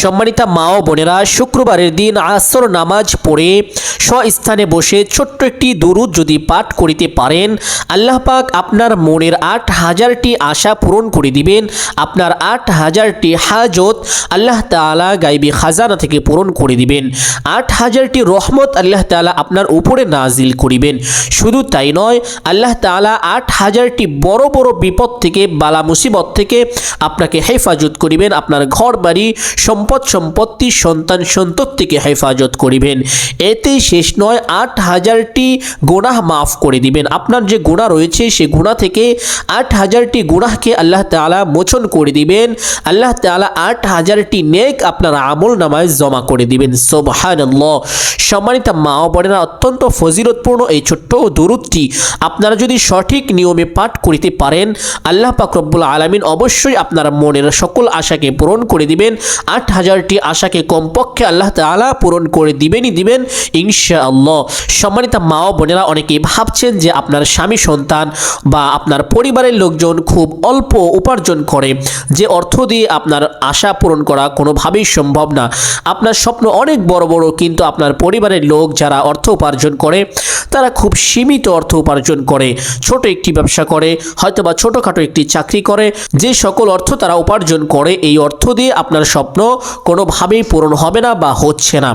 সম্মানিতা মা ও বোনেরা, শুক্রবারের দিন আসর নামাজ পড়ে স্বস্থানে বসে ছোট্ট একটি দুরূদ যদি পাঠ করিতে পারেন, আল্লাহ পাক আপনার মনের ৮,০০০টি আশা পূরণ করে দিবেন। আপনার ৮,০০০টি হাজত আল্লাহ তাআলা গায়বী খাজানা থেকে পূরণ করে দিবেন। ৮,০০০টি রহমত আল্লাহ তাআলা আপনার উপরে নাজিল করিবেন। শুধু তাই নয়, আল্লাহ তাআলা ৮,০০০টি বড় বড় বিপদ থেকে, বালা মুসিবত থেকে আপনাকে হেফাজত করিবেন। আপনার ঘর বাড়ি, সম্পদ সম্পত্তি, সন্তান সন্ততিকে হেফাজত করিবেন। এতেই শেষ নয়, ৮,০০০টি গুনাহ মাফ করে দিবেন। আপনার যে গুনাহ রয়েছে সে গুনাহ থেকে ৮,০০০টি গুনাহকে আল্লাহ তাআলা মোচন করে দিবেন। আল্লাহ তাআলা ৮,০০০টি নেক আপনার আমল নামায় জমা করে দিবেন। সুবহানাল্লাহ। সম্মানিত মা ও বোনেরা, অত্যন্ত ফজিলতপূর্ণ এই ছোট্ট দুরূদটি আপনারা যদি সঠিক নিয়মে পাঠ করিতে পারেন, আল্লাহ পাক রব্বুল আলামিন অবশ্যই আপনার মনের সকল আশাকে পূরণ করে দিবেন। ৮,০০০টি আশাকে কমপক্ষে আল্লাহ তাআলা পূরণ করে দিবেনই দিবেন ইনশাআল্লাহ। সম্মানিত মা ও বোনেরা, অনেকেই ভাবছেন যে আপনার স্বামী সন্তান বা আপনার পরিবারের লোকজন খুব অল্প উপার্জন করে, যে অর্থ দিয়ে আপনার আশা পূরণ করা কোনোভাবেই সম্ভব না। আপনার স্বপ্ন অনেক বড় বড়, কিন্তু আপনার পরিবারের লোক যারা অর্থ উপার্জন করে তারা খুব সীমিত অর্থ উপার্জন করে। ছোট একটি ব্যবসা করে, হয়তোবা ছোটোখাটো একটি চাকরি করে। যে সকল অর্থ তারা উপার্জন করে, এই অর্থ দিয়ে আপনার স্বপ্ন কোনোভাবেই পূরণ হবে না বা হচ্ছে না।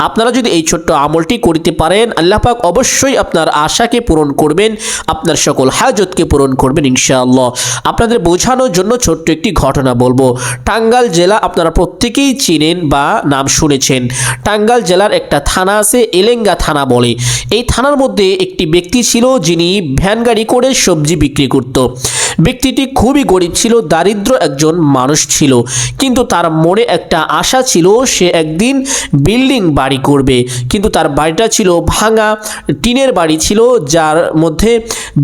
আপনারা যদি এই ছোট্ট আমলটি করিতে পারেন, আল্লাহ পাক অবশ্যই আপনার আশাকে পূরণ করবেন, আপনার সকল হাজতকে পূরণ করবেন ইনশাআল্লাহ। আপনাদের বোঝানোর জন্য ছোট্ট একটি ঘটনা বলবো। টাঙ্গাইল জেলা আপনারা প্রত্যেকেই চিনেন বা নাম শুনেছেন। টাঙ্গাইল জেলার একটা থানা আছে, এলেঙ্গা থানা বলে। এই থানার মধ্যে একটি ব্যক্তি ছিল যিনি ভ্যান গাড়ি করে সবজি বিক্রি করত। ব্যক্তিটি খুবই গরিব ছিল, দারিদ্র একজন মানুষ ছিল, কিন্তু তার মনে একটা আশা ছিল সে একদিন বিল্ডিং বাড়ি করবে। কিন্তু তার বাড়িটা ছিল ভাঙা টিনের বাড়ি ছিল, যার মধ্যে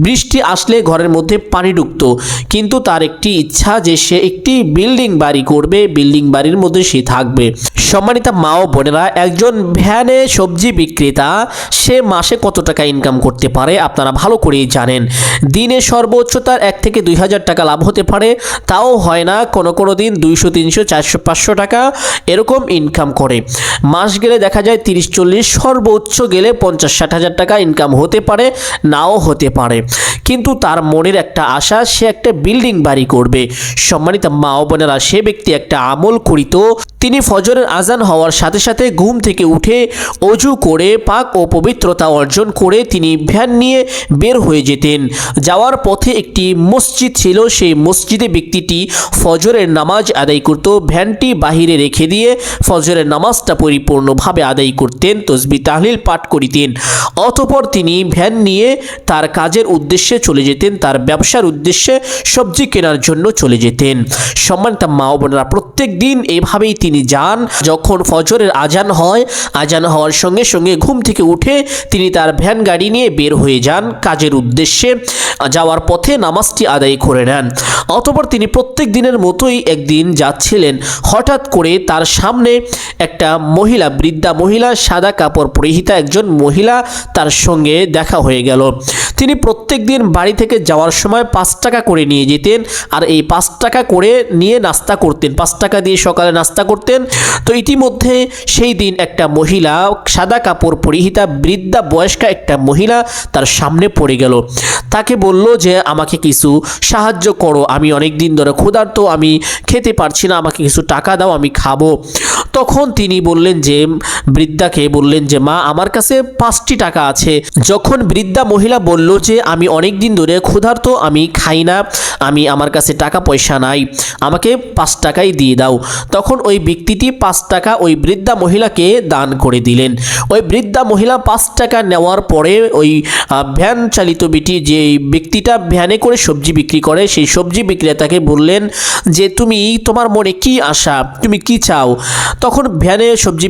বৃষ্টি আসলে ঘরের মধ্যে পানি ঢুকতো। কিন্তু তার একটি ইচ্ছা যে সে একটি বিল্ডিং বাড়ি করবে, বিল্ডিং বাড়ির মধ্যে সে থাকবে। সম্মানিত মা ও বোনেরা, একজন ভ্যানে সবজি বিক্রেতা সে মাসে কত টাকা ইনকাম করতে পারে আপনারা ভালো করেই জানেন। দিনে সর্বোচ্চ তার ১ থেকে ২,০০০ টাকা লাভ হতে পারে, তাও হয় না। কোনো দিন ২০০, ৩০০, ৪০০, ৫০০ টাকা এরকম ইনকাম করে। মাস গেলে দেখা যায় ৩০, ৪০, সর্বোচ্চ গেলে ৫০, ৬০,০০০ টাকা ইনকাম হতে পারে, নাও হতে পারে। কিন্তু তার মনের একটা আশা, সে একটা বিল্ডিং বাড়ি করবে। সম্মানিত মা ও বোনেরা, সে ব্যক্তি একটা আমল করিত। তিনি ফজরের আজান হওয়ার সাথে সাথে ঘুম থেকে উঠে অজু করে পাক ও পবিত্রতা অর্জন করে তিনি ভ্যান নিয়ে বের হয়ে যেতেন। যাওয়ার পথে একটি মসজিদ ছিল, সেই মসজিদে ব্যক্তিটি ফজরের নামাজ আদায় করত। ভ্যানটি বাহিরে রেখে দিয়ে ফজরের নামাজটা পরিপূর্ণভাবে আদায় করতেন, তাসবিহ তাহলিল পাঠ করিতেন। অতঃপর তিনি ভ্যান নিয়ে তার কাজের উদ্দেশ্যে চলে যেতেন, তার ব্যবসার উদ্দেশ্যে সবজি কেনার জন্য চলে যেতেন। সম্মানিত মা ও বোনেরা, প্রত্যেক দিন এভাবেই তিনি যান। যখন ফজরের আজান হয়, আজান হওয়ার সঙ্গে সঙ্গে ঘুম থেকে উঠে তিনি তার ভ্যান গাড়ি নিয়ে বের হয়ে যান কাজের উদ্দেশ্যে। যাওয়ার পথে নামাজটি আদায় করে নেন। অতঃপর তিনি প্রত্যেক দিনের মতোই একদিন যাচ্ছিলেন, হঠাৎ করে তার সামনে একটা মহিলা, বৃদ্ধা মহিলা, সাদা কাপড় পরিহিতা একজন মহিলা তার সঙ্গে দেখা হয়ে গেল। তিনি প্রত্যেক দিন বাড়ি থেকে যাওয়ার সময় ৫ টাকা করে নিয়ে যেতেন, আর এই ৫ টাকা করে নিয়ে নাস্তা করতেন। ৫ টাকা দিয়ে সকালে নাস্তা করতেন। তো ইতিমধ্যে সেই দিন একটা মহিলা, সাদা কাপড় পরিহিতা, বৃদ্ধা বয়স্কা একটা মহিলা তার সামনে পড়ে গেল। তাকে বলল যে আমাকে কিছু সাহায্য করো, আমি অনেক দিন ধরে ক্ষুধার্ত, আমি খেতে পারছি না, আমাকে কিছু টাকা দাও, আমি খাবো। তখন তিনি বললেন যে, বৃদ্ধাকে বললেন যে মা, আমার কাছে ৫টি টাকা আছে। যখন বৃদ্ধা মহিলা বলল যে আমি অনেক দিন ধরে ক্ষুধার্ত, আমি খাই না, আমার কাছে টাকা পয়সা নাই, আমাকে ৫ টাকাই দিয়ে দাও। তখন ওই ব্যক্তিটি ৫ টাকা ওই বৃদ্ধা মহিলাকে দান করে দিলেন। ওই বৃদ্ধা মহিলা ৫ টাকা নেওয়ার পরে ওই ভ্যান চালিত যে ব্যক্তিটা ভ্যানে করে সবজি বিক্রি করে, সেই সবজি বিক্রেতাকে বললেন যে তোমার মনে কি আশা, তুমি কি চাও? তখন ভ্যানে সবজি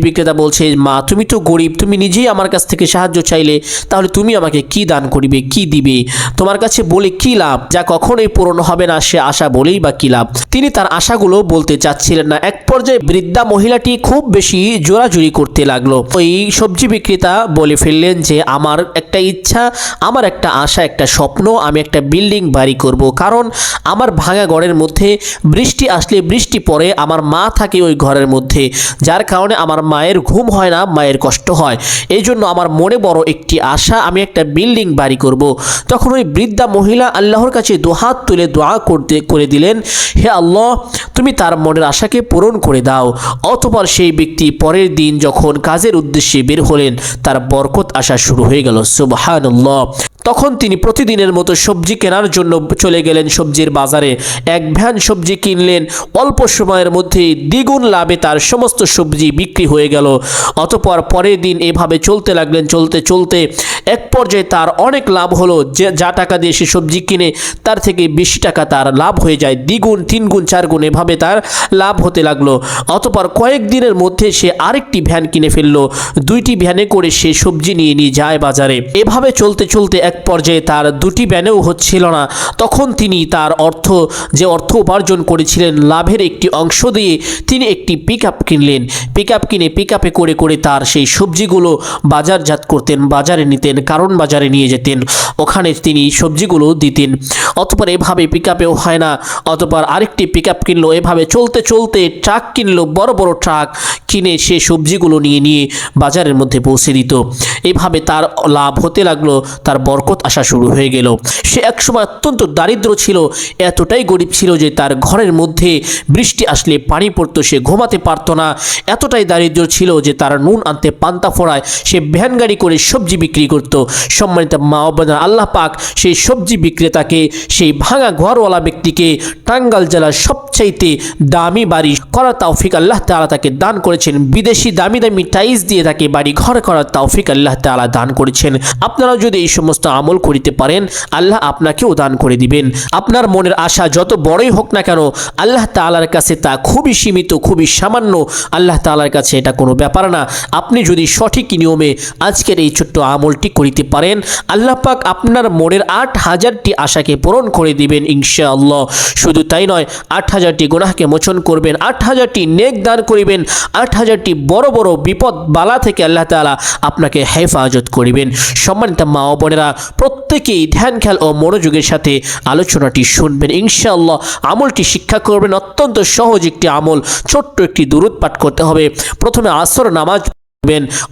বিক্রেতা বলছে, মা তুমি তো গরিব, তুমি নিজেই আমার কাছ থেকে সাহায্য চাইলে, তাহলে তুমি তুমি আমাকে কি দান করিবে, কি দিবে, তোমার কাছে বলে কি লাভ, যা কখনোই পূরণ হবে না সে আশা বলেই বা কি লাভ। তিনি তার আশাগুলো বলতে চাচ্ছিলেন না। এক পর্যায়ে বৃদ্ধা মহিলাটি খুব বেশি জোরাজুরি করতে লাগলো। ওই সবজি বিক্রেতা বলে ফেললেন যে আমার একটা ইচ্ছা, আমার একটা আশা, একটা স্বপ্ন, আমি একটা বিল্ডিং বাড়ি করব। কারণ আমার ভাঙা ঘরের মধ্যে বৃষ্টি আসলে বৃষ্টি পড়ে, আমার মা থাকে ওই ঘরের মধ্যে, যার কারণে আমার মায়ের ঘুম হয় না, মায়ের কষ্ট হয়। এই জন্য আমার মনে বড় একটি আশা, আমি একটা বিল্ডিং বাড়ি করব। তখন ওই বৃদ্ধা মহিলা আল্লাহর কাছে দুহাত তুলে দোয়া করে দিলেন, হে আল্লাহ, তুমি তার মনের আশাকে পূরণ করে দাও। অতঃপর সেই ব্যক্তি পরের দিন যখন কাজের উদ্দেশ্যে বের হলেন, তার বরকত আসা শুরু হয়ে গেল। সুবহানাল্লাহ। তখন তিনি প্রতিদিনের মতো সবজি কেনার জন্য চলে গেলেন সবজির বাজারে। এক ভ্যান সবজি কিনলেন। অল্প সময়ের মধ্যে দ্বিগুণ লাভে তার সমস্ত সবজি বিক্রি হয়ে গেল। অতঃপর পরের দিন এভাবে চলতে লাগলেন। চলতে চলতে এক পর্যায়ে তার অনেক লাভ হলো। যা টাকা দিয়ে সে সবজি কিনে তার থেকে বেশি টাকা তার লাভ হয়ে যায়। দ্বিগুণ, তিনগুণ, চারগুণ এভাবে তার লাভ হতে লাগলো। অতঃপর কয়েকদিনের মধ্যে সে আরেকটি ভ্যান কিনে ফেললো। দুইটি ভ্যানে করে সে সবজি নিয়ে যায় বাজারে। এভাবে চলতে চলতে এক পর্যায়ে তার দুটি ভ্যানেও হচ্ছিল না। তখন তিনি তার যে অর্থ উপার্জন করেছিলেন লাভের একটি অংশ দিয়ে তিনি একটি পিকআপ কিনলেন। পিকআপ কিনে পিকআপে করে করে তার সেই সবজিগুলো বাজারজাত করতেন, বাজারে নিতেন, কারণ বাজারে নিয়ে যেতেন, ওখানে তিনি সবজিগুলো দিতেন। অতঃপর এভাবে পিকআপেও হয় না, অতঃপর আরেকটি পিকআপ কিনলো। এভাবে চলতে চলতে ট্রাক কিনলো, বড় বড় ট্রাক কিনে সে সবজিগুলো নিয়ে বাজারের মধ্যে পৌঁছে দিত। এইভাবে তার লাভ হতে লাগলো, তার বরকত আসা শুরু হয়ে গেল। সে একসময় অত্যন্ত দারিদ্র ছিল, এতটাই গরিব ছিল যে তার ঘরের মধ্যে বৃষ্টি আসলে পানি পড়তো, সে ঘুমাতে পারতো না। এতটাই দারিদ্র ছিল যে তার নুন আনতে পান্তা ফোড়ায় সে ভ্যান গাড়ি করে সবজি বিক্রি করত। সম্মানিত মা ও বোনেরা, আল্লাহ পাক সেই সবজি বিক্রেতাকে, সেই ভাঙা ঘরওয়ালা ব্যক্তিকে টাঙ্গাইল জেলার সবচাইতে দামি বাড়ি করার তৌফিক আল্লাহ তাআলা তাকে দান করেছেন। বিদেশি দামি দামি টাইলস দিয়ে তাকে বাড়ি ঘর করার তৌফিক আল্লাহ তাআলা দান করেছেন। আপনারা যদি এই সমস্ত আমল করিতে পারেন, আল্লাহ আপনাকেও দান করে দিবেন। আপনার মনের আশা যত বড়ই হোক না কেন, আল্লাহ তাআলার কাছে তা খুবই সীমিত, খুবই সামান্য। আল্লাহ তাআলার কাছে এটা কোনো ব্যাপার না। আপনি যদি সঠিক নিয়মে আজকের এই ছোট্ট আমলটি করিতে পারেন, আল্লাহ পাক আপনার মনের ৮,০০০টি আশাকে পূরণ করে দিবেন ইনশাআল্লাহ। শুধু তাই নয়, ৮,০০০টি গুনাহকে মোচন করবেন, ৮,০০০টি নেক দান করিবেন, ৮,০০০টি বড় বড় বিপদ বালা থেকে আল্লাহ তাআলা আপনাকে হেফাজত করিবেন। সম্মানিত মা ও বোনেরা, প্রত্যেকেই ধ্যান খেয়াল ও মনোযোগের সাথে আলোচনাটি শুনবেন ইনশাআল্লাহ। আমলটি শিক্ষা করবেন। অত্যন্ত সহজ একটি আমল, ছোট্ট একটি দুরূদ পাঠ করতে হবে। প্রথমে আসর নামাজ।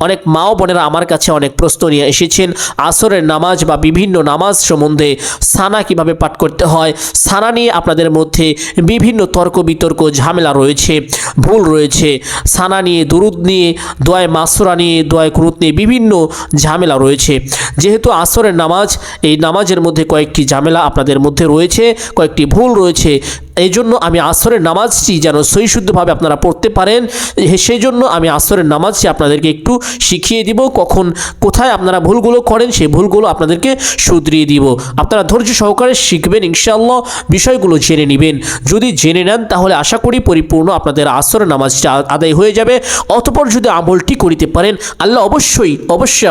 অনেক মা ও বোনেরা আমার কাছে অনেক প্রশ্ন নিয়ে এসেছেন আসরের নামাজ বা বিভিন্ন নামাজ সম্বন্ধে। সানা কিভাবে পাঠ করতে হয়, সানা নিয়ে আপনাদের মধ্যে বিভিন্ন তর্ক বিতর্ক ঝামেলা রয়েছে, ভুল রয়েছে। সানা নিয়ে, দুরুদ নিয়ে, দোয়ায়ে মাসুরা নিয়ে, দোয়ায়ে কুনুত নিয়ে বিভিন্ন ঝামেলা রয়েছে। যেহেতু আসরের নামাজ, এই নামাজের মধ্যে কয়েকটি ঝামেলা আপনাদের মধ্যে রয়েছে, কয়েকটি ভুল রয়েছে। এই জন্য আমি আসরের নামাজটি যেন সহিশুদ্ধভাবে আপনারা পড়তে পারেন, সেই জন্য আমি আসরের নামাজটি আপনাদেরকে একটু শিখিয়ে দিব। কোথায় আপনারা ভুলগুলো করেন, সেই ভুলগুলো আপনাদেরকে শুধরিয়ে দিব। আপনারা ধৈর্য সহকারে শিখবেন ইনশাআল্লাহ, বিষয়গুলো জেনে নেবেন। যদি জেনে নেন তাহলে আশা করি পরিপূর্ণ আপনাদের আসরের নামাজটা আদায় হয়ে যাবে। অতঃপর যদি আমলটি করিতে পারেন, আল্লাহ অবশ্যই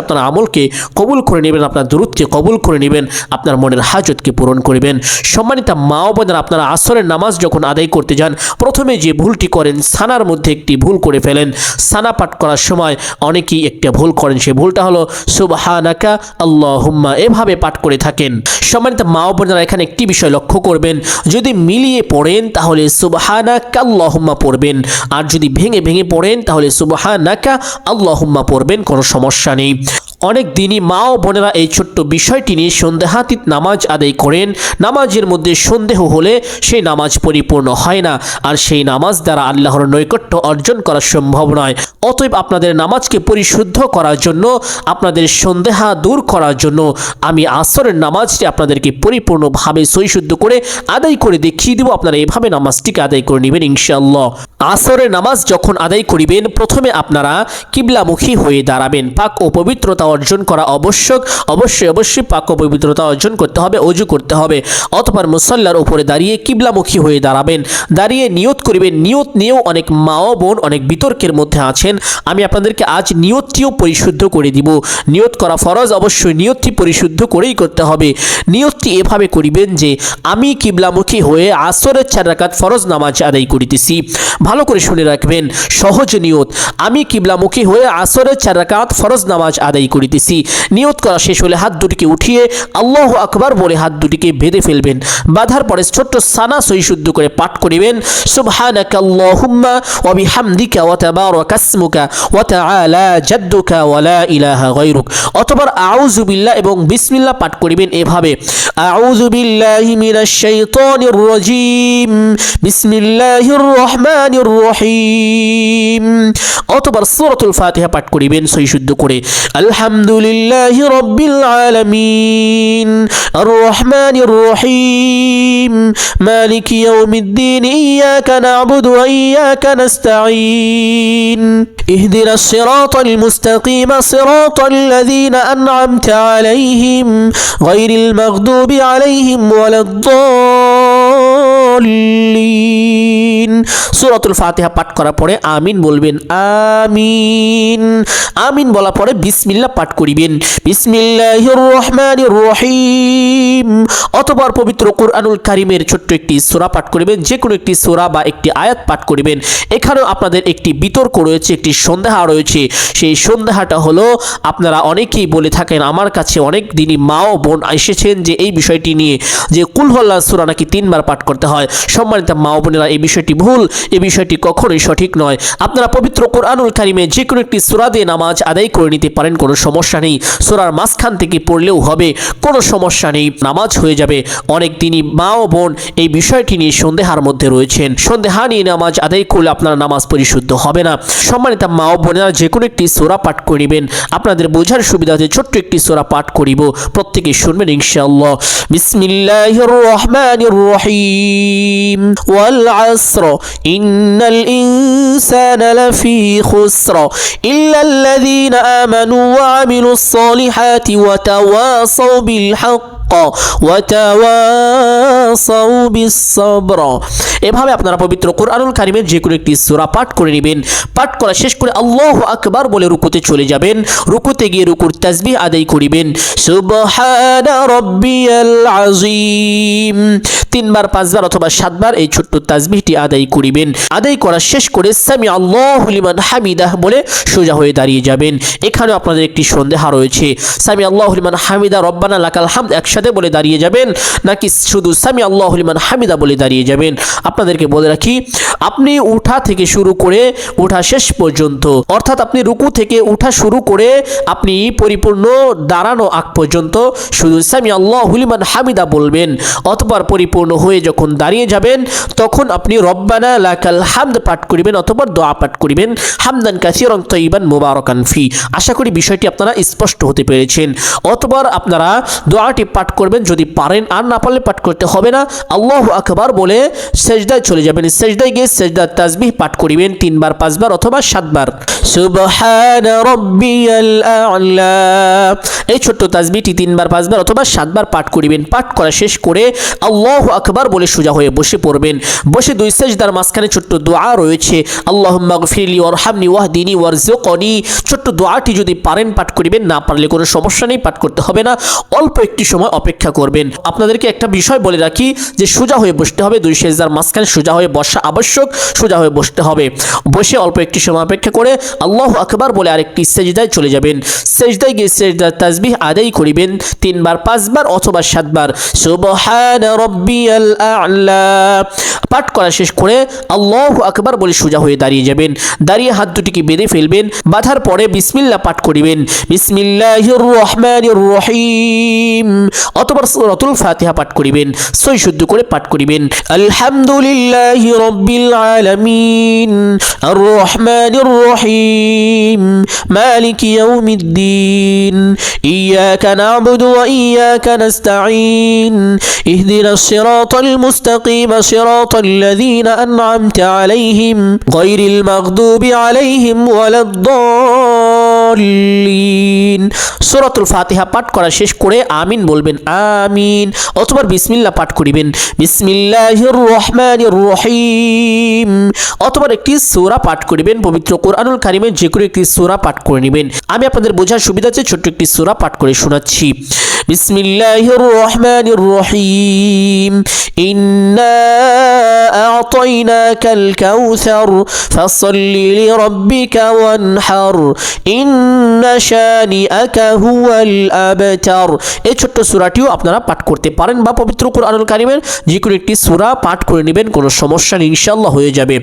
আপনার আমলকে কবুল করে নেবেন, আপনার দুরূদকে কবুল করে নেবেন, আপনার মনের হাজতকে পূরণ করবেন। সম্মানিত মা ও বোনেরা, আপনারা আসরের নামাজ যখন আদায় করতে যান, প্রথমে যে ভুলটি করেন, সানার মধ্যে একটি ভুল করে ফেলেন। সানা পাঠ করার সময় অনেকেই একটা ভুল করেন, সেই ভুলটা হলো সুবহানাকা আল্লাহুম্মা, এভাবে পাঠ করে থাকেন। সম্মানিত মা ও বোনেরা, এখানে একটি বিষয় লক্ষ্য করবেন, যদি মিলিয়ে পড়েন তাহলে সুবহানাকা আল্লাহুম্মা পড়বেন, আর যদি ভেঙে ভেঙে পড়েন তাহলে সুবহানাকা আল্লাহুম্মা পড়বেন, কোনো সমস্যা নেই। অনেক দিনই মা ও বোনেরা এই ছোট্ট বিষয়টি নিয়ে সন্দেহাতীত নামাজ আদায় করেন। নামাজের মধ্যে সন্দেহ হলে সেই নামাজ পরিপূর্ণ হয় না, আর সেই নামাজ দ্বারা আল্লাহর নৈকট্য অর্জন করা সম্ভব নয়। অতএব আপনাদের নামাজকে পরিশুদ্ধ করার জন্য, আপনাদের সন্দেহা দূর করার জন্য আমি আসরের নামাজটি আপনাদেরকে পরিপূর্ণভাবে সহিশুদ্ধ করে আদায় করে দেখিয়ে দেব। আপনারা এভাবে নামাজটিকে আদায় করে নেবেন ইনশাআল্লাহ। আসরের নামাজ যখন আদায় করিবেন প্রথমে আপনারা কিবলামুখী হয়ে দাঁড়াবেন। পাক ও পবিত্রতা অর্জন করা অবশ্যই পাক ও পবিত্রতা অর্জন করতে হবে, ওযু করতে হবে। অতঃপর মুসল্লার উপরে দাঁড়িয়ে কিবলামুখী হয়ে দাঁড়াবেন। দাঁড়িয়ে নিয়ত করিবেন। নিয়ত নিয়েও অনেক মা ও বোন অনেক বিতর্কের মধ্যে আছেন। আমি আপনাদেরকে আজ নিয়তটিও পরিশুদ্ধ করে দিব। নিয়ত করা ফরজ, অবশ্যই নিয়তটি পরিশুদ্ধ করেই করতে হবে। নিয়তটি এভাবে করিবেন যে আমি কিবলামুখী হয়ে আসরের 4 রাকাত ফরজ নামাজ আদায় করিতেছি। ভালো করে শুনে রাখবেন, সহজ নিয়ত। আমি কিবলামুখী হয়ে আসরের 4 রাকাত ফরজ নামাজ আদায় করিতেছি। নিয়ত করা শেষ হলে হাত দুটিকে উঠিয়ে আল্লাহু আকবার বলে হাত দুটিকে বেঁধে ফেলবেন। বাঁধার পরে ছোট্ট সানা সহি শুদ্ধ করে পাঠ করিবেন, সুবহানাকা আল্লাহুম্মা ওয়া বিহামদিকা ওয়া তাবারাকা ইসমুকা ওয়া তাআলা জাদ্দুকা ওয়া লা ইলাহা গায়রুক। অথবা আউযু বিল্লাহ এবং বিসমিল্লাহ পাঠ করিবেন এভাবে, আউযু বিল্লাহি মিনাশ শাইতানির রাজীম, বিসমিল্লাহির রহমানির রহিম। অথবা সূরাতুল ফাতিহা পাঠ করিবেন সহি শুদ্ধ করে, আলহামদুলিল্লাহি রাব্বিল আলামিন, আর রহমানির রহিম, মালিকি ইয়াউমিদ্দিন, ইয়াকা না'বুদু ওয়া ইয়াকা নাস্তাঈন, ইহদিনাস সিরাতাল মুস্তাকিম, সিরাতাল লাযীনা আন'আমতা আলাইহিম গায়রিল মাগদুবি আলাইহিম ওয়ালাদ-দাল্লিন। সূরাতুল ফাতিহা পাঠ করার পরে আমিন বলবেন, আমিন। আমিন বলার পরে বিসমিল্লাহ পাঠ করিবেন, বিসমিল্লাহির রহমানির রহিম। অথবা পবিত্র কুরআনুল কারীমের ছোট্ট একটি সূরা পাঠ করিবেন, যে কোনো একটি সূরা বা একটি আয়াত পাঠ করিবেন। এখানেও আপনাদের একটি বিতর্ক রয়েছে, একটি সন্দেহা রয়েছে। সেই সন্দেহাটা হলো, আপনারা অনেকেই বলে থাকেন, আমার কাছে অনেক দিনই মা ও বোন এসেছেন যে এই বিষয়টি নিয়ে, যে কুল হুয়াল্লাহ সূরা নাকি 3 বার পাঠ করতে হয়। সম্মানিত মা ও বোনেরা, এই বিষয়টি ভুল, এই বিষয়টি কখনোই সঠিক নয়। আপনারা পবিত্র কুরআনুল কারীমে যে কোনো একটি সূরা দিয়ে নামাজ আদায় করে নিতে পারেন, কোনো সমস্যা নেই। সূরার মাঝখান থেকে পড়লেও হবে, কোনো সমস্যা নেই, নামাজ হয়ে যাবে। অনেক দিনই মা ও বোন এই বিষয়টি নিয়ে সন্দেহার মধ্যে রয়েছেন। সন্দেহা নিয়ে নামাজ আদায় করলে আপনার নামাজ পরিশুদ্ধ হবে না। সম্মানিত মা ও বোনেরা, যে কোনো একটি সূরা পাঠ করিবেন। আপনাদের বোঝার সুবিধাতে ছোট্ট একটি সূরা পাঠ করিব, প্রত্যেকে শুনবেন ইনশাআল্লাহ। বিসমিল্লাহির রহমানির রহিম, ওয়াল আসর, ইন্নাল ইনসানা লাফি খুসর, ইল্লাল্লাযীনা আমানু ওয়া আমিলুস সালিহাতি ওয়া তাওয়াসাউ বিল হক ওয়া তাওয়াসাউ বিস সাবর। এভাবে আপনারা পবিত্র কুরআনুল কারীমের যে কোনো একটি সূরা পাঠ করে নেবেন। পাঠ করা শেষ করে আল্লাহু আকবার বলে রুকুতে চলে যাবেন। রুকুতে গিয়ে রুকুর তাসবিহ আদায় করিবেন, সুবহানা রাব্বিয়াল আযীম। 3 বার 5 বার অথবা 7 বার এই ছোট্ট তাসবিহটি আদায় করিবেন। আদায় করা শেষ করে সামি আল্লাহু লিমান হামিদাহ বলে সোজা হয়ে দাঁড়িয়ে যাবেন। এখানেও আপনাদের একটি সন্দেহা রয়েছে, সামি আল্লাহু লিমান হামিদা রব্বানা লাকাল হামদ একসাথে বলে দাঁড়িয়ে যাবেন নাকি শুধু সামি আল্লাহু লিমান হামিদা বলে দাঁড়িয়ে যাবেন। আপনাদেরকে বলে রাখি, আপনি উঠা থেকে শুরু করে উঠা শেষ পর্যন্ত, অর্থাৎ আপনি রুকু থেকে উঠা শুরু করে আপনি পরিপূর্ণ দাঁড়ানো আগ পর্যন্ত শুধু সামি আল্লাহু লিমান হামিদা বলবেন। অথবা পরিপূর্ণ হয়ে যখন দাঁড়িয়ে যাবেন তখন আপনি রব্বানা লাকাল হামদ পাঠ করিবেন অথবা দোয়া পাঠ করিবেন, হামদান কাসীরান তাইয়িবান মুবারাকান ফি। আশা করি বিষয়টি আপনারা স্পষ্ট হতে পেরেছেন। অথবা আপনারা দোয়াটি পাঠ করবেন যদি পারেন, আর না পারলে পাঠ করতে হবে না। আল্লাহু আকবার বলে সেজদায় চলে যাবেন। সেজদায় গিয়ে সেজদার তাসবিহ পাঠ করিবেন 3 বার 5 বার অথবা 7 বার, সুবহানা রাব্বিয়াল আ'লা। এই ছোট্ট তাসবিহটি 3 বার 5 বার অথবা 7 বার পাঠ করিবেন। পাঠ করা শেষ করে আল্লাহু আকবার বলে সোজা হয়ে বসে পড়বেন। বসে 2 সেজদার মাঝখানে ছোট্ট দোয়া রয়েছে, আল্লাহুম্মা গফিরলি ওয়ারহামনি ওয়াহদিনি ওয়ারযুকনি। ছোট্ট দোয়াটি যদি পারেন পাঠ করিবেন, না পারলে কোনো সমস্যা নেই, পাঠ করতে হবে না। অল্প একটি সময় অপেক্ষা করবেন। আপনাদেরকে একটা বিষয় বলে রাখি যে সোজা হয়ে বসতে হবে, 2 সেজদার মাঝখানে সোজা হয়ে বসা আবশ্যক, সোজা হয়ে বসতে হবে। বসে অল্প একটি সময় অপেক্ষা করে আল্লাহু আকবার বলে আরেকটি সেজদায় চলে যাবেন। সেজদায় গিয়ে সেজদার তাসবিহ আদায় করিবেন 3 বার 5 বার অথবা 7 বার, সুবহানা রাব্বিয়াল আ'লা। পাঠ করা শেষ করে আল্লাহু আকবার বলে সোজা হয়ে দাঁড়িয়ে যাবেন। দাঁড়িয়ে হাত দুটিকে বেঁধে ফেলবেন। বাঁধার পরে বিসমিল্লাহ পাঠ করিবেন, বিসমিল্লাহির রহমানির রহিম, অথবা সূরাতুল ফাতিহা পাঠ করিবেন, সই শুদ্ধ করে পাঠ করিবেন। আলহামদুলিল্লাহি রাব্বিল আলামিন আর রহমানির রহিম মালিকি ইয়াউমিদ্দিন ইয়াকা না'বুদু ওয়া ইয়াকা নাস্তাঈন ইহদিনাস সিরাতাল মুস্তাকিম সিরাতাল লাযীনা আন'আমতা আলাইহিম গায়রিল মাগদুবি আলাইহিম ওয়ালাদ-দাল্লিন। সূরাতুল ফাতিহা পাঠ করা শেষ করে আমিন বলবেন, আমিন। অথবা বিসমিল্লাহ পাঠ করিবেন, বিসমিল্লাহির রহমানির রহিম। অথবা একটি সূরা পাঠ করিবেন, পবিত্র কোরআনুল কারীমের যে কোনো একটি সূরা পাঠ করে নেবেন। আমি আপনাদের বোঝার সুবিধার্থে ছোট্ট একটি সূরা পাঠ করে শোনাচ্ছি। বিসমিল্লাহির রহমানির রহিম ইন্না আ'তাইনাকাল কাউসার ফাসাল্লি লিরাব্বিকা ওয়ানহার ইন্না শানিআকা হুয়াল আবতার। এই ছোট্ট সূরাটিও আপনারা পাঠ করতে পারেন বা পবিত্র কোরআনুল কারীমের যে কোনো একটি সূরা পাঠ করে নেবেন, কোনো সমস্যা নেই, ইনশাআল্লাহ হয়ে যাবে।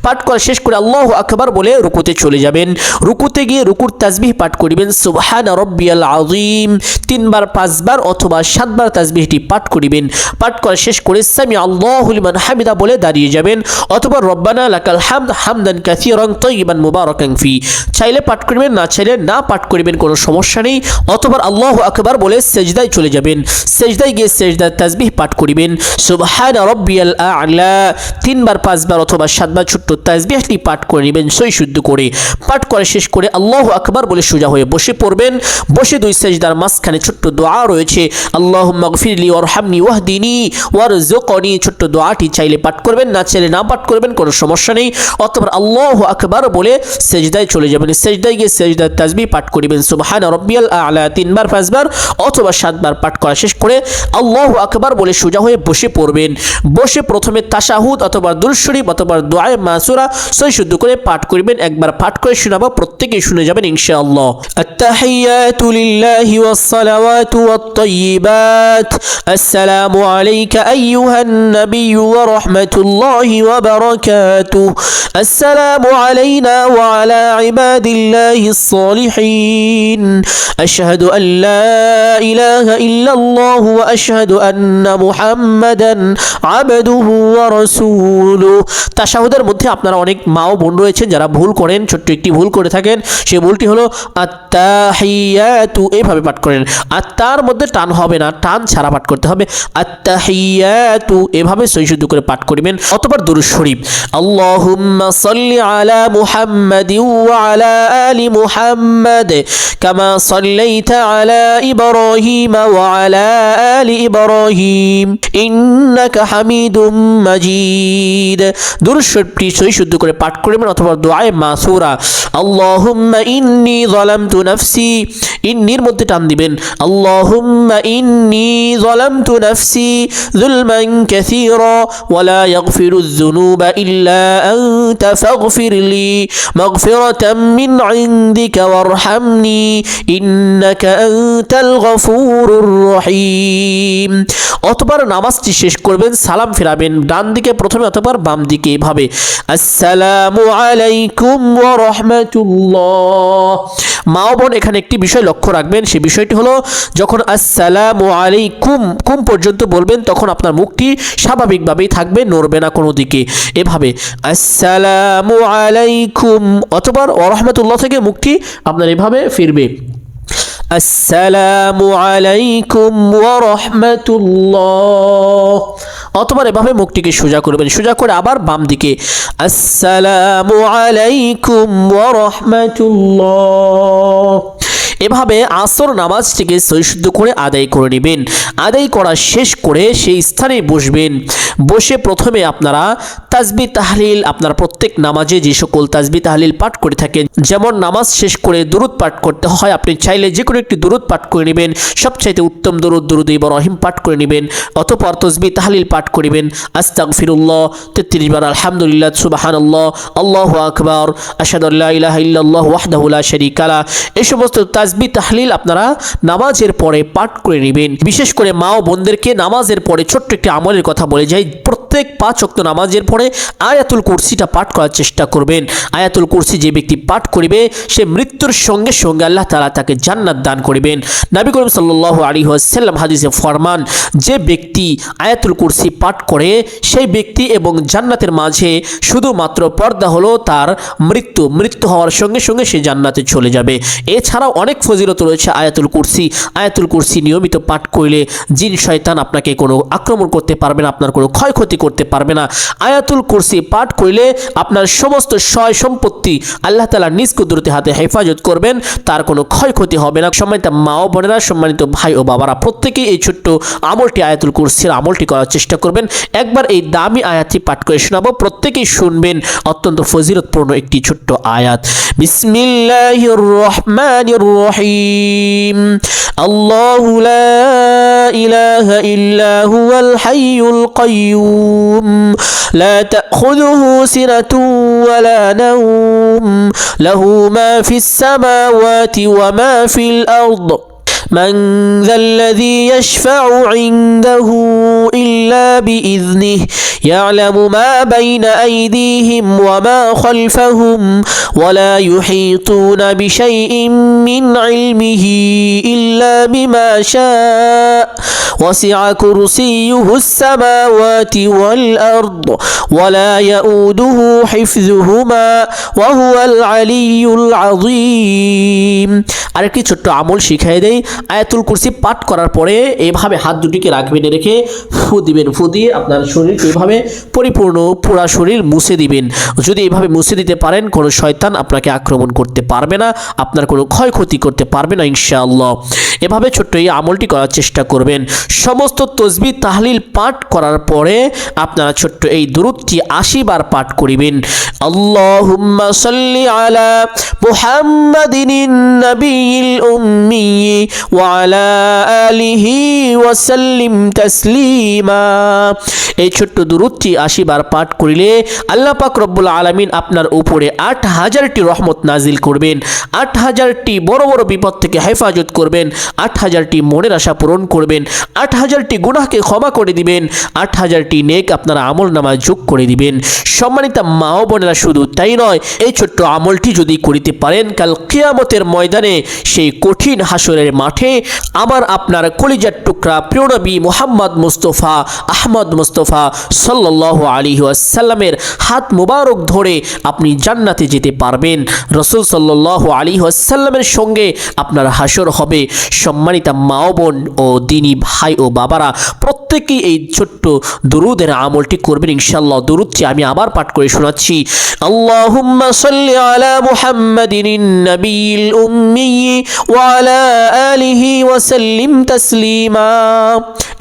পাঠ করা শেষ করে আল্লাহু আকবার বলে রুকুতে চলে যাবেন। রুকুতে গিয়ে রুকুর তাসবিহ পাঠ করিবেন, সুবহানা রাব্বিয়াল আযীম 3 বার 5 বার অথবা 7 বার তাসবিহটি পাঠ করিবেন। পাঠ করা শেষ করে সামি আল্লাহু লিমান হামিদা বলে দাঁড়িয়ে যাবেন, অথবা রব্বানা লাকাল হামদ হামদান কাসীরান তাইয়িবান মুবারাকান ফি। চাইলে পাঠ করিবেন, না চাইলে না পাঠ করিবেন, কোনো সমস্যা নেই। অথবা আল্লাহু আকবার বলে সেজদায় চলে যাবেন। সেজদায় গিয়ে সেজদার তাসবিহ পাঠ করিবেন, সুবহানা রাব্বিয়াল আ'লা 3 বার 5 বার অথবা 7 বার ছোট্ট তাসবিহটি পাঠ করে নেবেন সই শুদ্ধ করে। পাঠ করা শেষ করে আল্লাহু আকবার বলে সোজা হয়ে বসে পড়বেন। বসে দুই সেজদার মাঝখানে ছোট্ট দোয়া রয়েছে, আল্লাহুম্মা গফিরলি ওয়ারহামনি ওয়াহদিনি ওয়ারযুকনি। ছোট্ট দোয়াটি চাইলে পাঠ করবেন, না চাইলে না পাঠ করবেন, কোনো সমস্যা নেই। অথবা আল্লাহু আকবার বলে সেজদায় চলে যাবেন। সেজদায় গিয়ে সেজদার তাসবিহ পাঠ করিবেন, সুবহানা রাব্বিয়াল আ'লা 3 বার 5 বার অথবা 7 বার পাঠ করা শেষ করে আল্লাহু আকবার বলে সোজা হয়ে বসে পড়বেন। বসে প্রথমে তাশাহুদ অথবা দুরূদ শরীফ অথবা দোয়া মাসুরা সই শুদ্ধ করে পাঠ করিবেন। একবার পাঠ করে শোনাবো, প্রত্যেকেই শুনে যাবেন ইনশাআল্লাহ। আত-তাহিয়াতু লিল্লাহি ওয়াস-সালাওয়াতু ওয়াত-তাইয়্যিবাত আসসালামু আলাইকা আইয়ুহান নাবিয়্যু ওয়া রাহমাতুল্লাহি ওয়া বারাকাতুহু আসসালামু আলাইনা ওয়া আলা ইবাদিল্লাহিস সালিহিন আশহাদু আল লা ইলাহা ইল্লাল্লাহ ওয়া আশহাদু আন্না মুহাম্মাদান আবদুহু ওয়া রাসূলুহু। তাশাহুদের মধ্যে আপনারা অনেক মা ও বোন রয়েছেন যারা ভুল করেন, ছোট্ট একটি ভুল করে থাকেন। সেই ভুলটি হলো আত-তাহিয়াতু এইভাবে পাঠ করেন। আত্মার মধ্যে টান হবে না, টান ছাড়া পাঠ করতে হবে। আত-তাহিয়াতু এভাবে সই শুদ্ধ করে পাঠ করিবেন। অথবা দুরূদ শরীফ, আল্লাহুম্মা সাল্লি আলা মুহাম্মাদিন ওয়া আলা আলি মুহাম্মাদ কামা সাল্লাইতা আলা ইব্রাহিম ওয়া আলা আলি ইব্রাহিম ইন্নাকা হামিদুম মাজিদ। দুরূদ শরীফটি সই শুদ্ধ করে পাঠ করিবেন। অথবা দুআয়ে মাসুরা, আল্লাহুম্মা ইন্নী যালামতু নাফসি, ইন্নির মধ্যে টান দিবেন, আল্লাহুম্মা ইন্নী যালামতু নাফসি যুলমান কাসীরা ওয়া লা ইয়াগফিরুয যুনুবা ইল্লা আনতা ফাগফিরলি মাগফিরাতাম মিন ইনদিকা ওয়ারহামনি ইন্নাকা আনতাল গফুরুর রহিম। অতঃপর নামাজটি শেষ করবেন, সালাম ফেরাবেন ডান দিকে প্রথমে অথবা বাম দিকে, এভাবে আসসালামু আলাইকুম ওয়া রাহমাতুল্লাহ। মা ও বোন এখানে একটি বিষয় লক্ষ্য রাখবেন, সেই বিষয়টি হলো যখন আসসালামু আলাইকুম কুম পর্যন্ত বলবেন তখন আপনার মুখটি স্বাভাবিকভাবেই থাকবে, নড়বে না কোনো দিকে। এভাবে আসসালামু আলাইকুম অথবা ওয়া রাহমাতুল্লাহ থেকে মুখটি আপনার এভাবে ফিরবে, আসসালামু আলাইকুম ওয়া রাহমাতুল্লাহ। অথবা এভাবে মুখটিকে সোজা করবেন, সোজা করে আবার বাম দিকে আসসালামু আলাইকুম ওয়া রাহমাতুল্লাহ। এভাবে আসর নামাজটিকে সই শুদ্ধ করে আদায় করে নেবেন। আদায় করা শেষ করে সেই স্থানে বসবেন। বসে প্রথমে আপনারা তাসবিহ তাহলিল, আপনার প্রত্যেক নামাজে যে সকল তাসবিহ তাহলিল পাঠ করে থাকেন, যেমন নামাজ শেষ করে দুরূদ পাঠ করতে হয়, আপনি চাইলে যে কোনো একটি দুরূদ পাঠ করে নেবেন। সবচাইতে উত্তম দুরূদ দুরূদ ইব্রাহিম পাঠ করে নেবেন। অতঃপর তাসবিহ তাহলিল পাঠ করিবেন, আস্তাগফিরুল্লাহ 33 বার, আলহামদুলিল্লাহ, সুবহানাল্লাহ, আল্লাহু আকবার, আশহাদু আল্লা ইলাহা ইল্লাল্লাহ ওয়াহদাহু লা শারীকা লাহ। এই সমস্ত তাসবিহ তাহলিল আপনারা নামাজের পরে পাঠ করে নেবেন। বিশেষ করে মা ও বোনদেরকে নামাজের পরে ছোট্ট একটি আমলের কথা বলে যাই। প্রত্যেক 5 ওয়াক্ত নামাজের পরে আয়াতুল কুরসিটা পাঠ করার চেষ্টা করবেন। আয়াতুল কুরসি যে ব্যক্তি পাঠ করিবে সে মৃত্যুর সঙ্গে সঙ্গে আল্লাহ তাআলা তাকে জান্নাত দান করিবেন। নবী করিম সাল্লাল্লাহু আলাইহি ওয়াসাল্লাম হাদিসে ফরমান, যে ব্যক্তি আয়াতুল কুরসি পাঠ করে সেই ব্যক্তি এবং জান্নাতের মাঝে শুধুমাত্র পর্দা হলো তার মৃত্যু হওয়ার সঙ্গে সঙ্গে সে জান্নাতে চলে যাবে। এছাড়াও অনেক ফজিলত রয়েছে আয়াতুল কুরসি। আয়াতুল কুরসি নিয়মিত পাঠ করলে জিন শয়তান আপনাকে কোনো আক্রমণ করতে পারবে না, আপনার কোনো ক্ষয়ক্ষতি করতে পারবে না। আয়াতুল কুরসি পাঠ করলে আপনার সমস্ত সয় সম্পত্তি আল্লাহ তাআলা নিজ কুদরতি হাতে হেফাজত করবেন, তার কোনো ক্ষয়ক্ষতি হবে না। সম্মানিত মা ও বোনেরা, সম্মানিত ভাই ও বাবারা, প্রত্যেকেই এই ছোট্ট আমলটি আয়াতুল কুরসির আমলটি করার চেষ্টা করবেন। একবার এই দামি আয়াতটি পাঠ করে শোনাবো, প্রত্যেকেই শুনবেন। অত্যন্ত ফজিলতপূর্ণ একটি ছোট্ট আয়াত। বিসমিল্লাহির রহমানির রহিম। আল্লাহু লা ইলাহা ইল্লা হুয়াল হাইয়ুল কাইয়্যুম লা তাখুযুহু সিনাতুন ওয়া লা নাওম লাহু মা ফিস সামাওয়াতি ওয়া মা ফিল আরদ من ذا الذي يشفع عنده إلا بإذنه يعلم ما بين أيديهم وما خلفهم ولا يحيطون بشيء من علمه إلا بما شاء وسع كرسيه السماوات والأرض ولا يؤوده حفظهما وهو العلي العظيم। আরেকটি ছোট্ট আমল শিখিয়ে দেই। আয়াতুল কুরসি পাঠ করার পরে এইভাবে হাত দুটিকে রাখবেন, রেখে ফু দিবেন। ফু দিয়ে আপনার শরীরকে এইভাবে পরিপূর্ণ পুরা শরীর মুছে দিবেন। যদি এইভাবে মুছে দিতে পারেন, কোনো শয়তান আপনাকে আক্রমণ করতে পারবে না, আপনার কোনো ক্ষয়ক্ষতি করতে পারবে না ইনশাআল্লাহ। এভাবে ছোট্ট এই আমলটি করার চেষ্টা করবেন। সমস্ত তাসবিহ তাহলিল পাঠ করার পরে আপনারা ছোট্ট এই দুরূদটি 80 বার পাঠ করিবেন। আল্লাহুম্মা সাল্লি আলা মুহাম্মাদিন নাবিয়িল উম্মি ওয়া আলা আলিহি ওয়া সাল্লিম তাসলিমা। এই ছোট্ট দুরূদটি 80 বার পাঠ করিলে আল্লাহ পাক রব্বুল আলামিন আপনার উপরে 8000টি রহমত নাজিল করবেন, 8000টি বড় বড় বিপদ থেকে হেফাজত করবেন, 8000টি মনের আশা পূরণ করবেন, 8000টি গুনাহকে ক্ষমা করে দিবেন, 8000টি নেক আপনার আমল নামায় যোগ করে দিবেন। সম্মানিত মা ও বোনেরা, শুধু তাই নয়, এই ছোট্ট আমলটি যদি করিতে পারেন, কাল কিয়ামতের ময়দানে সেই কঠিন হাসরের মাঠে আমার আপনার কলিজার টুকরা প্রিয় নবী মুহাম্মদ মুস্তাফা আহমদ মুস্তাফা সাল্লাল্লাহু আলাইহি ওয়াসাল্লামের হাত মুবারক ধরে আপনি জান্নাতে যেতে পারবেন। রাসূল সাল্লাল্লাহু আলাইহি ওয়াসাল্লামের সঙ্গে আপনার হাসর হবে। সম্মানিত মা ও বোন ও দিনী ভাই ও বাবারা, প্রত্যেকেই এই ছোট্ট দুরূদের আমলটি করবেন ইনশাআল্লাহ। দুরূদটি আমি আবার পাঠ করে শোনাচ্ছি। আল্লাহুম্মা সাল্লি আলা মুহাম্মাদিন নাবিয়িল উম্মি ওয়া আলা আলিহি ওয়া সাল্লিম তাসলিমা।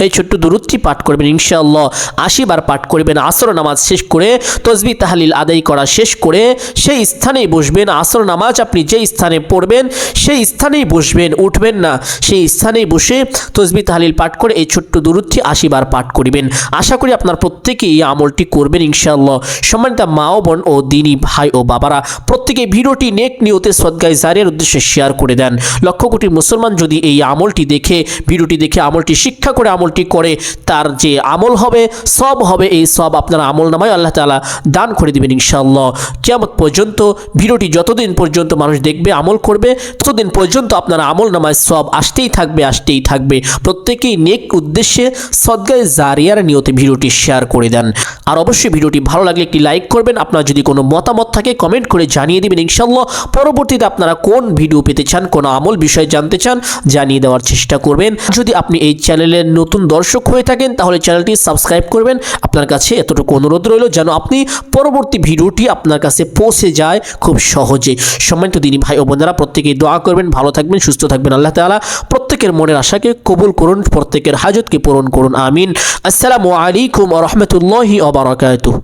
এই ছোট্ট দুরূদটি পাঠ করবেন ইনশাআল্লাহ। 80 বার পাঠ করবেন। আসর নামাজ শেষ করে তাসবিহ তাহলিল আদায় করা শেষ করে সেই স্থানেই বসবেন। আসর নামাজ আপনি যে স্থানে পড়বেন সেই স্থানেই বসবেন, উঠবেন না। সেই স্থানেই বসে তাসবিহ তাহলিল পাঠ করে এই ছোট্ট দুরূদটি 80 বার পাঠ করিবেন। আশা করি আপনার প্রত্যেকেই এই আমলটি করবেন ইনশাআল্লাহ। সম্মানিত মা ও বোন ও দিনী ভাই ও বাবারা, প্রত্যেকে ভিডিওটি নেক নিয়তে সদকায়ে জারিয়ার উদ্দেশ্যে শেয়ার করে দেন। লক্ষ কোটি মুসলমান যদি এই আমলটি দেখে, ভিডিওটি দেখে আমলটি শিক্ষা করে আমলটি করে, তার যে আমল হবে, সব হবে, এই সব আপনার আমল নামায় আল্লাহ তাআলা দান করে দিবেন ইনশাআল্লাহ। কিয়ামত পর্যন্ত ভিডিওটি যতদিন পর্যন্ত মানুষ দেখবে, আমল করবে, ততদিন পর্যন্ত আপনার আমল নামায় সব আসতেই থাকবে, আসতেই থাকবে। প্রত্যেকেই নেক উদ্দেশ্যে সদকায়ে জারিয়ার নিয়তে ভিডিওটি শেয়ার করে দেন। আর অবশ্যই ভিডিওটি ভালো লাগলে একটি লাইক করবেন। আপনার যদি কোনো মতামত থাকে কমেন্ট করে জানিয়ে দিবেন ইনশাআল্লাহ। পরবর্তীতে আপনারা কোন ভিডিও পেতে চান, কোন আমল বিষয়ে জানতে চান, জানিয়ে দেওয়ার চেষ্টা করবেন। যদি আপনি এই চ্যানেলের নতুন দর্শক হয়ে থাকেন তাহলে চ্যানেলটি সাবস্ক্রাইব করবেন। আপনার কাছে এতটুকু অনুরোধ রইল যেন আপনি পরবর্তী ভিডিওটি আপনার কাছে পৌঁছে যায় খুব সহজে। সম্মানিত দিনী ভাই ও বোনেরা, প্রত্যেকেই দোয়া করবেন, ভালো থাকবেন, সুস্থ থাকবেন। আল্লাহ তাআলা প্রত্যেকের মনের আশাকে কবুল করুন, প্রত্যেকের হাজতকে পূরণ করুন। আমিন। আসসালামু আলাইকুম ওয়া রাহমাতুল্লাহি ওয়া বারাকাতুহু।